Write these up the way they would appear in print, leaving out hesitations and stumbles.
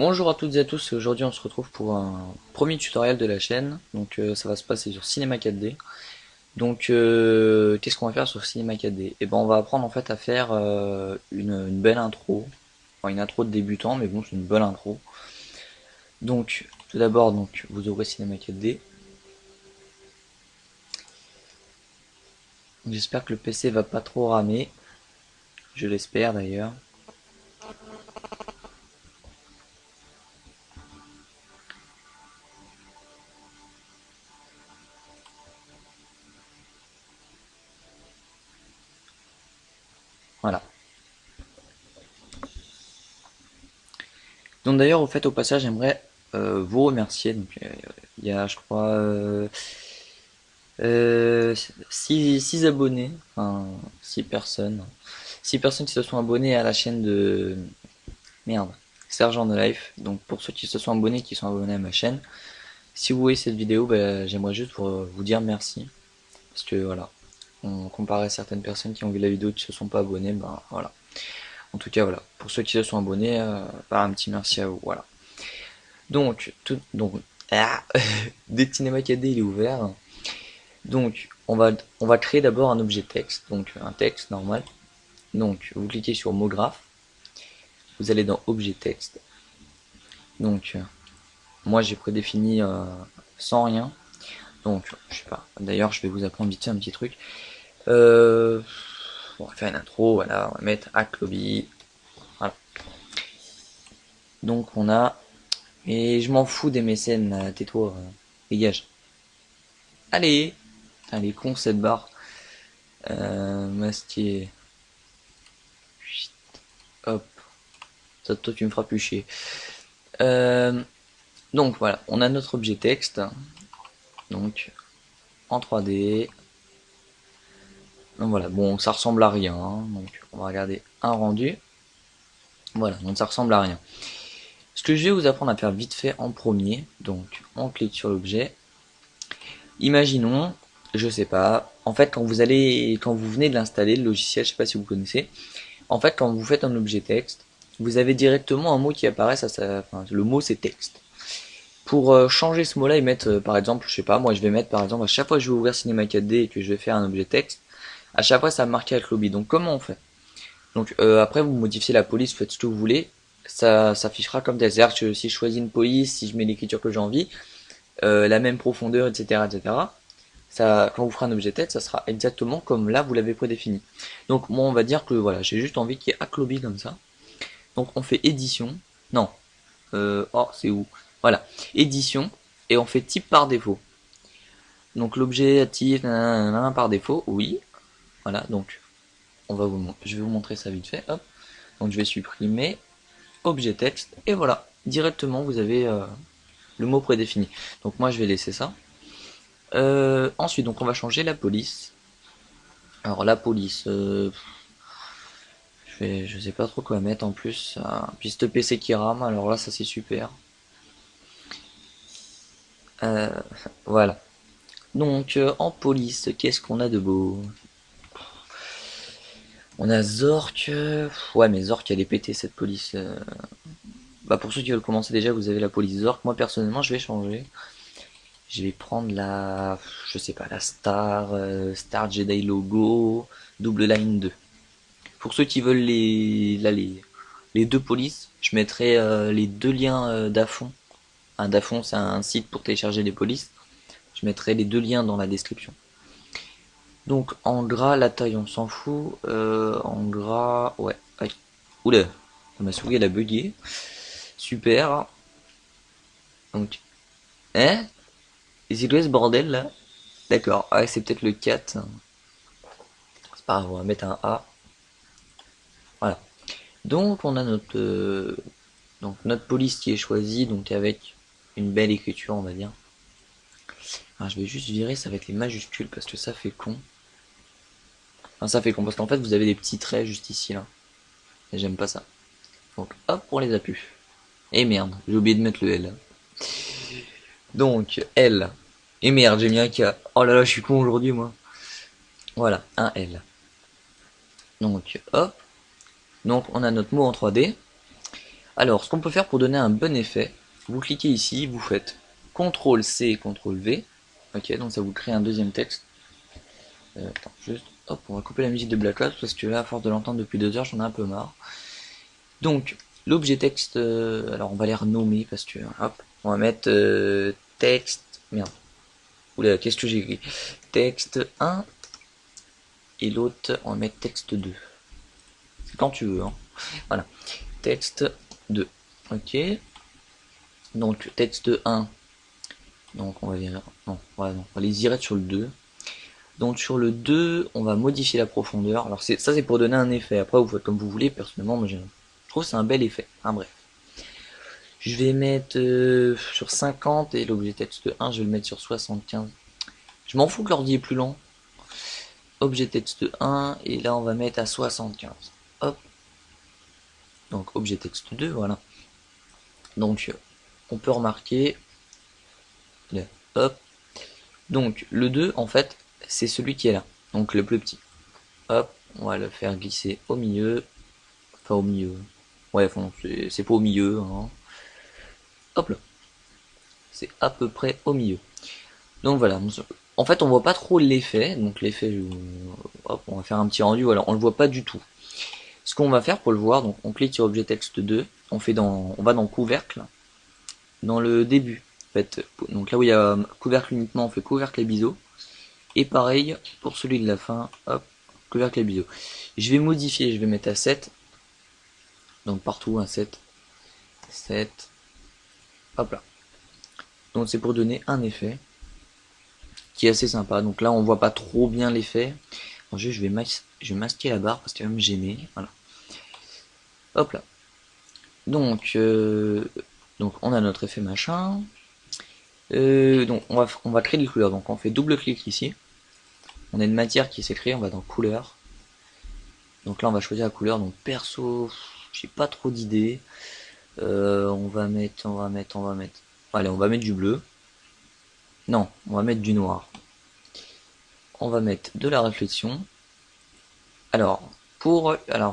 Bonjour à toutes et à tous, et aujourd'hui on se retrouve pour un premier tutoriel de la chaîne. Donc ça va se passer sur Cinema 4D. Donc qu'est-ce qu'on va faire sur Cinema 4D? Et ben on va apprendre en fait à faire une belle intro. Enfin, une intro de débutant, mais bon c'est une bonne intro. Donc tout d'abord donc vous ouvrez Cinema 4D. J'espère que le PC va pas trop ramer. Je l'espère d'ailleurs. Voilà. Donc d'ailleurs au fait au passage j'aimerais vous remercier. Donc il y a je crois 6 abonnés, enfin 6 personnes. 6 personnes qui se sont abonnées à la chaîne de merde, Sergent de Life. Donc pour ceux qui se sont abonnés, qui sont abonnés à ma chaîne, si vous voyez cette vidéo, bah, j'aimerais juste vous dire merci. Parce que voilà, on comparé à certaines personnes qui ont vu la vidéo qui se sont pas abonnées, ben voilà. En tout cas voilà, pour ceux qui se sont abonnés, bah, un petit merci à vous, voilà. Donc ah, dès que Cinéma 4D il est ouvert, donc on va créer d'abord un objet texte, donc un texte normal. Donc vous cliquez sur mot graphe, vous allez dans objet texte. Donc moi j'ai prédéfini sans rien. Donc je sais pas. D'ailleurs je vais vous apprendre vite fait un petit truc. On va faire une intro, voilà, on va mettre hack lobby. Voilà. Donc on a. Et je m'en fous des mécènes, tais-toi, dégage. Allez! Putain, elle est con cette barre. Masqué. Hop. Ça toi tu me feras plus chier. Donc voilà, on a notre objet texte. Donc en 3D. Donc voilà, bon ça ressemble à rien. Donc on va regarder un rendu. Voilà, donc ça ressemble à rien. Ce que je vais vous apprendre à faire vite fait en premier. Donc on clique sur l'objet. Imaginons, je sais pas, en fait quand vous venez de l'installer, le logiciel, je sais pas si vous connaissez, en fait quand vous faites un objet texte, vous avez directement un mot qui apparaît, enfin, le mot c'est texte. Pour changer ce mot-là et mettre, par exemple, je sais pas, moi je vais mettre par exemple, à chaque fois que je vais ouvrir Cinema 4D et que je vais faire un objet texte, à chaque fois ça va marquer avec lobby. Donc comment on fait? Donc après vous modifiez la police, vous faites ce que vous voulez, ça s'affichera comme tel. C'est-à-dire que si je choisis une police, si je mets l'écriture que j'ai envie, la même profondeur, etc., etc. Ça, quand vous ferez un objet texte, ça sera exactement comme là vous l'avez prédéfini. Donc moi on va dire que voilà, j'ai juste envie qu'il y ait hack lobby comme ça. Donc on fait édition, non, oh c'est où? Voilà, édition et on fait type par défaut. Donc l'objet actif par défaut, oui. Voilà, donc je vais vous montrer ça vite fait. Hop. Donc je vais supprimer objet texte et voilà, directement vous avez le mot prédéfini. Donc moi je vais laisser ça. Ensuite donc on va changer la police. Alors la police, je sais pas trop quoi mettre en plus. Piste PC qui rame, alors là ça c'est super. Voilà. Donc en police, qu'est-ce qu'on a de beau? On a Zork. Ouais, mais Zork elle est pétée cette police. Bah pour ceux qui veulent commencer déjà, vous avez la police Zork. Moi personnellement, je vais changer. Je vais prendre la, je sais pas, la Star Jedi Logo double line 2. Pour ceux qui veulent les deux polices, je mettrai les deux liens d'Afon. Un d'Afon, c'est un site pour télécharger des polices. Je mettrai les deux liens dans la description. Donc en gras, la taille on s'en fout. En gras, ouais. Aïe. Oula, ma souris elle a bugué. Super. Donc, hein? Et c'est quoi ce bordel là? D'accord, ouais, c'est peut-être le 4. C'est pas grave, on va mettre un A. Voilà. Donc on a notre police qui est choisie, donc avec une belle écriture on va dire. Alors, je vais juste virer ça avec les majuscules parce que ça fait con. Enfin ça fait con parce qu'en fait vous avez des petits traits juste ici là. Et j'aime pas ça. Donc hop pour les appuis. Et merde, j'ai oublié de mettre le L. Donc L. Et merde, j'ai mis un K. Oh là là, je suis con aujourd'hui moi. Voilà, un L. Donc hop. Donc on a notre mot en 3D. Alors, ce qu'on peut faire pour donner un bon effet, vous cliquez ici, vous faites CTRL-C, CTRL-V. Ok, donc ça vous crée un deuxième texte. Attends, juste, hop, on va couper la musique de Black Ops parce que là, à force de l'entendre depuis 2 heures, j'en ai un peu marre. Donc, l'objet texte, alors on va les renommer parce que, hop, on va mettre texte, merde, oula, qu'est-ce que j'ai écrit? Texte 1 et l'autre, on va mettre texte 2. C'est quand tu veux, hein. Voilà, texte 2. Ok, donc texte 1, donc on va virer, non, voilà, non, on va les virer sur le 2. Donc sur le 2, on va modifier la profondeur. Alors ça c'est pour donner un effet. Après vous faites comme vous voulez. Personnellement, moi je trouve que c'est un bel effet. Hein, bref. Je vais mettre sur 50 et l'objet texte 1, je vais le mettre sur 75. Je m'en fous que l'ordi est plus lent. Objet texte 1 et là on va mettre à 75. Hop. Donc objet texte 2, voilà. Donc on peut remarquer. Là, hop. Donc le 2 en fait c'est celui qui est là. Donc le plus petit. Hop. On va le faire glisser au milieu. Enfin au milieu. Ouais, enfin, c'est pas au milieu. Hein. Hop là. C'est à peu près au milieu. Donc voilà. En fait, on voit pas trop l'effet. Donc l'effet, hop, on va faire un petit rendu. Voilà, on le voit pas du tout. Ce qu'on va faire pour le voir, donc on clique sur objet texte 2. On va dans couvercle. Dans le début. En fait, donc là où il y a couvercle uniquement, on fait couvercle et biseau. Et pareil pour celui de la fin. Hop, couvercle et biseau. Je vais modifier. Je vais mettre à 7. Donc partout à 7. 7. Hop là. Donc c'est pour donner un effet qui est assez sympa. Donc là on voit pas trop bien l'effet. Je vais masquer la barre parce qu'elle va me gêner. Voilà. Hop là. Donc on a notre effet machin. Donc on va créer des couleurs. Donc on fait double clic ici. On a une matière qui s'est créée. On va dans couleur. Donc là on va choisir la couleur. Donc perso, j'ai pas trop d'idées. On va mettre. Allez, on va mettre du bleu. Non, on va mettre du noir. On va mettre de la réflexion. Alors,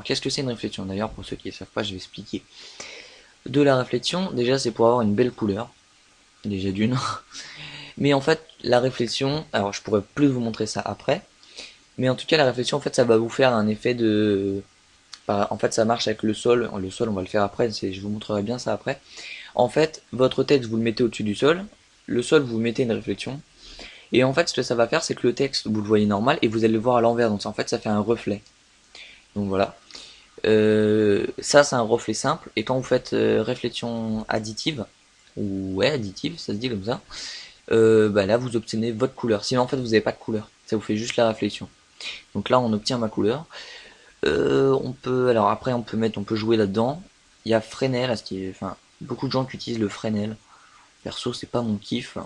qu'est-ce que c'est une réflexion? D'ailleurs, pour ceux qui ne savent pas, je vais expliquer. De la réflexion, déjà, c'est pour avoir une belle couleur. Déjà d'une. Mais en fait, la réflexion, alors je pourrais plus vous montrer ça après. Mais en tout cas, la réflexion, en fait, ça va vous faire un effet de... En fait, ça marche avec le sol. Le sol, on va le faire après. Je vous montrerai bien ça après. En fait, votre texte, vous le mettez au-dessus du sol. Le sol, vous mettez une réflexion. Et en fait, ce que ça va faire, c'est que le texte, vous le voyez normal et vous allez le voir à l'envers. Donc en fait, ça fait un reflet. Donc voilà. Ça, c'est un reflet simple. Et quand vous faites réflexion additive, ou ouais, additive, ça se dit comme ça, bah là, vous obtenez votre couleur. Sinon, en fait, vous n'avez pas de couleur. Ça vous fait juste la réflexion. Donc là, on obtient ma couleur. Alors après, on peut jouer là-dedans. Il y a Fresnel, enfin, beaucoup de gens qui utilisent le Fresnel. Perso, c'est pas mon kiff. Hein.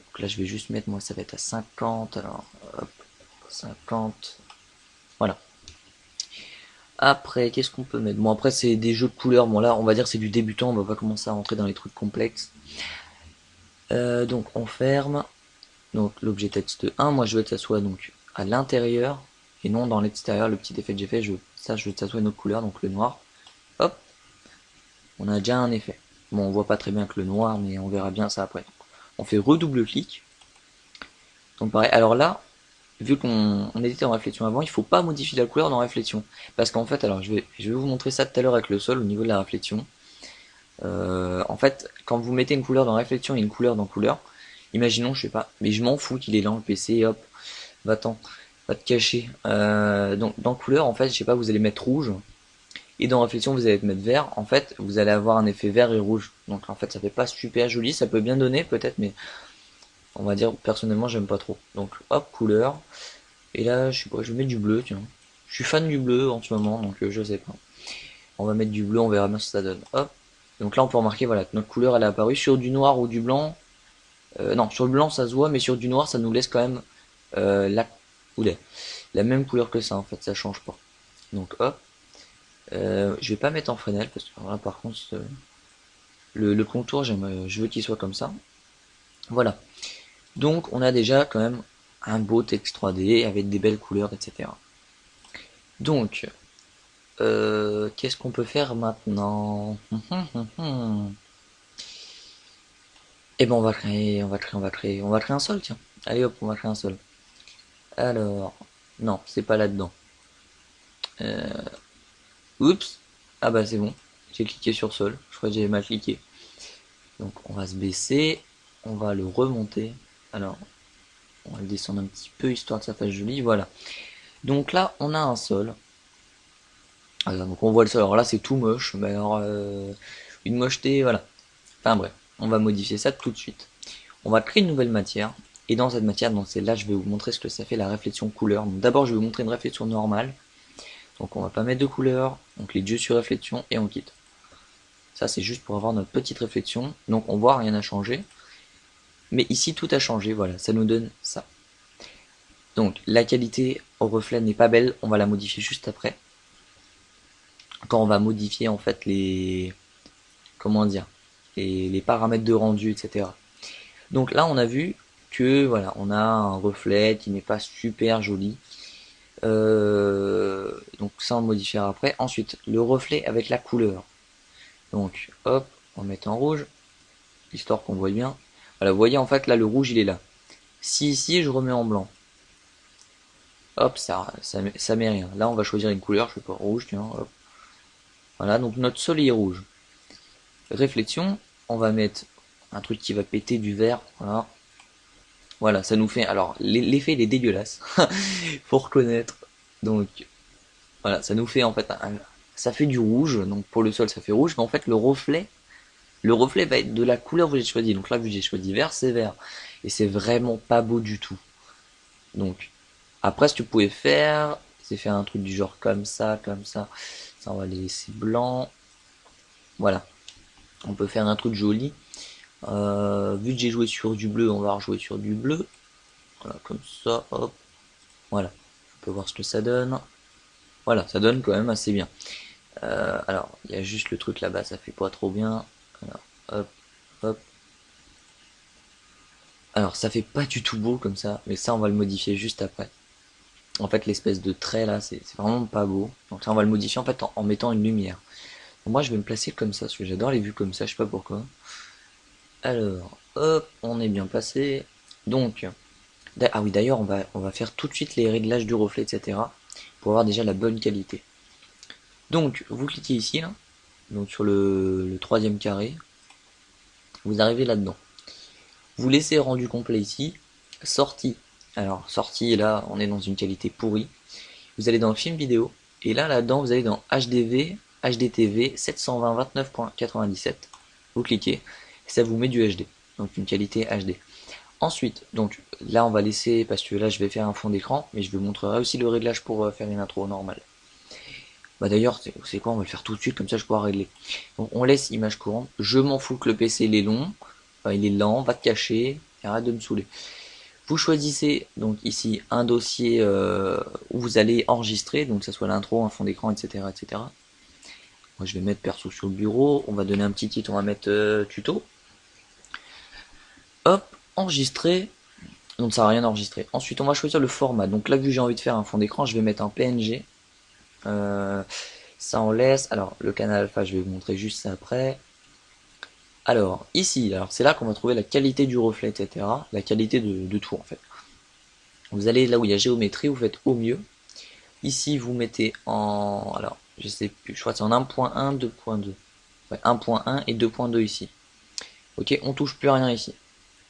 Donc là, je vais juste mettre, moi, ça va être à 50. Alors, hop, 50. Voilà. Après, qu'est-ce qu'on peut mettre? Bon, après, c'est des jeux de couleurs. Bon, là, on va dire c'est du débutant. On va pas commencer à rentrer dans les trucs complexes. Donc, on ferme. Donc, l'objet texte 1, moi, je veux que ça soit donc à l'intérieur et non dans l'extérieur. Le petit effet que j'ai fait, je veux que ça soit une autre couleur, donc le noir. Hop, on a déjà un effet. Bon, on voit pas très bien que le noir, mais on verra bien ça après. On fait redouble clic. Donc, pareil. Alors là, vu qu'on était en réflexion avant, il faut pas modifier la couleur dans réflexion. Parce qu'en fait, alors je vais vous montrer ça tout à l'heure avec le sol au niveau de la réflexion. En fait, quand vous mettez une couleur dans réflexion et une couleur dans couleur, imaginons, je sais pas, mais je m'en fous qu'il est lent le PC, hop, va-t'en, va te cacher. Donc dans couleur, en fait, je sais pas, vous allez mettre rouge, et dans réflexion, vous allez mettre vert. En fait, vous allez avoir un effet vert et rouge. Donc en fait, ça fait pas super joli, ça peut bien donner peut-être, mais on va dire personnellement, j'aime pas trop. Donc hop, couleur. Et là, je sais pas, je vais mettre du bleu, tiens. Je suis fan du bleu en ce moment, donc je sais pas. On va mettre du bleu, on verra bien ce que ça donne. Hop. Donc là, on peut remarquer, voilà, que notre couleur, elle est apparue. Sur du noir ou du blanc, non, sur le blanc, ça se voit, mais sur du noir, ça nous laisse quand même la même couleur que ça, en fait, ça change pas. Donc hop. Je vais pas mettre en Fresnel, parce que là, par contre, le contour, je veux qu'il soit comme ça. Voilà. Donc, on a déjà quand même un beau texte 3D avec des belles couleurs, etc. Donc, qu'est-ce qu'on peut faire maintenant? Eh ben on va créer un sol, tiens. Allez hop, on va créer un sol. Alors, non, c'est pas là-dedans. Oups. Ah bah c'est bon. J'ai cliqué sur sol. Je crois que j'avais mal cliqué. Donc on va se baisser. On va le remonter. Alors, on va le descendre un petit peu histoire que ça fasse joli. Voilà. Donc là, on a un sol. Alors, donc on voit le sol. Alors là, c'est tout moche. Mais alors, une mocheté, voilà. Enfin bref, on va modifier ça tout de suite. On va créer une nouvelle matière. Et dans cette matière, donc c'est là, je vais vous montrer ce que ça fait la réflexion couleur. Donc d'abord, je vais vous montrer une réflexion normale. Donc on va pas mettre de couleur. On clique juste sur réflexion et on quitte. Ça, c'est juste pour avoir notre petite réflexion. Donc on voit, rien n'a changé. Mais ici, tout a changé. Voilà, ça nous donne ça. Donc la qualité au reflet n'est pas belle. On va la modifier juste après. Quand on va modifier en fait les... Comment dire, les paramètres de rendu, etc. Donc là, on a vu que voilà, on a un reflet qui n'est pas super joli. Donc ça, on le modifiera après. Ensuite, le reflet avec la couleur. Donc, hop, on va mettre en rouge, histoire qu'on voit bien. Voilà, vous voyez en fait là, le rouge, il est là. Si ici, je remets en blanc, hop, ça met rien. Là, on va choisir une couleur, je sais pas, rouge, tiens, hop. Voilà, donc notre sol est rouge. Réflexion, on va mettre un truc qui va péter du vert, voilà. Voilà, ça nous fait... Alors, l'effet, il est dégueulasse. Faut reconnaître. Donc, voilà, ça nous fait en fait... ça fait du rouge. Donc, pour le sol, ça fait rouge. Mais en fait, le reflet va être de la couleur que j'ai choisi. Donc là, vu que j'ai choisi vert, c'est vert. Et c'est vraiment pas beau du tout. Donc, après, ce que tu pouvais faire, c'est faire un truc du genre comme ça, comme ça. Ça, on va les laisser blancs. Voilà. On peut faire un truc joli. Vu que j'ai joué sur du bleu, on va rejouer sur du bleu. Voilà, comme ça, hop. Voilà. On peut voir ce que ça donne. Voilà, ça donne quand même assez bien. Alors, il y a juste le truc là-bas, ça fait pas trop bien. Alors, hop, hop. Alors, ça fait pas du tout beau comme ça, mais ça, on va le modifier juste après. En fait, l'espèce de trait là, c'est vraiment pas beau. Donc ça, on va le modifier en fait en mettant une lumière. Donc, moi, je vais me placer comme ça, parce que j'adore les vues comme ça, je sais pas pourquoi. Alors, hop, on est bien placé. Donc, ah oui, d'ailleurs, on va faire tout de suite les réglages du reflet, etc. Pour avoir déjà la bonne qualité. Donc, vous cliquez ici, là, donc sur le troisième carré, vous arrivez là-dedans. Vous laissez rendu complet ici, sortie. Alors, sortie, là, on est dans une qualité pourrie. Vous allez dans film vidéo, et là-dedans, vous allez dans HDV, HDTV 720-29.97. Vous cliquez, et ça vous met du HD, donc une qualité HD. Ensuite, donc là, on va laisser, parce que là, je vais faire un fond d'écran, mais je vous montrerai aussi le réglage pour faire une intro normale. Bah d'ailleurs, c'est quoi, on va le faire tout de suite, comme ça je pourrai régler. Donc on laisse image courante, je m'en fous que le PC il est long, enfin il est lent, va te cacher, et arrête de me saouler. Vous choisissez donc ici un dossier où vous allez enregistrer, donc que ce soit l'intro, un fond d'écran, etc., etc. Moi je vais mettre perso sur le bureau, on va donner un petit titre, on va mettre tuto. Hop, enregistrer, donc ça va rien enregistrer. Ensuite on va choisir le format, donc là vu que j'ai envie de faire un fond d'écran, je vais mettre un PNG. Ça on laisse. Alors le canal alpha, je vais vous montrer juste ça après. Alors ici, alors c'est là qu'on va trouver la qualité du reflet, etc. La qualité de tout en fait. Vous allez là où il y a géométrie, vous faites au mieux. Ici vous mettez en... Alors je sais plus, je crois que c'est en 1.1, 2.2. Ouais, 1.1 et 2.2 ici. Ok, on touche plus à rien ici.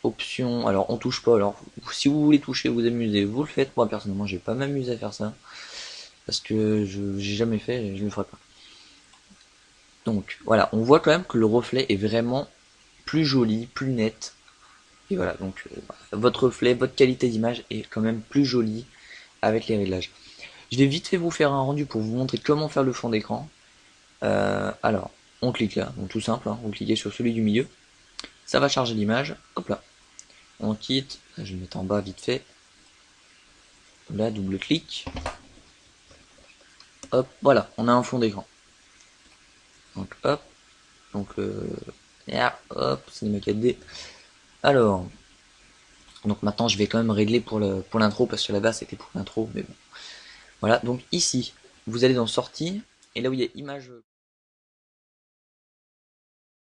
Option, alors on touche pas. Alors si vous voulez toucher, vous amuser, vous le faites. Moi personnellement, je vais pas m'amuser à faire ça. Parce que j'ai jamais fait et je ne le ferai pas. Donc voilà, on voit quand même que le reflet est vraiment plus joli, plus net. Et voilà, donc votre reflet, votre qualité d'image est quand même plus jolie avec les réglages. Je vais vite fait vous faire un rendu pour vous montrer comment faire le fond d'écran. Alors, on clique là, donc tout simple, hein, vous cliquez sur celui du milieu. Ça va charger l'image, hop là. On quitte, je vais le mettre en bas vite fait. Là, double clic. Hop, voilà, on a un fond d'écran. Donc hop, donc hop, Cinema 4D. Alors, donc maintenant je vais quand même régler pour l'intro parce que là-bas c'était pour l'intro, mais bon. Voilà, donc ici, vous allez dans sortie Et là où il y a image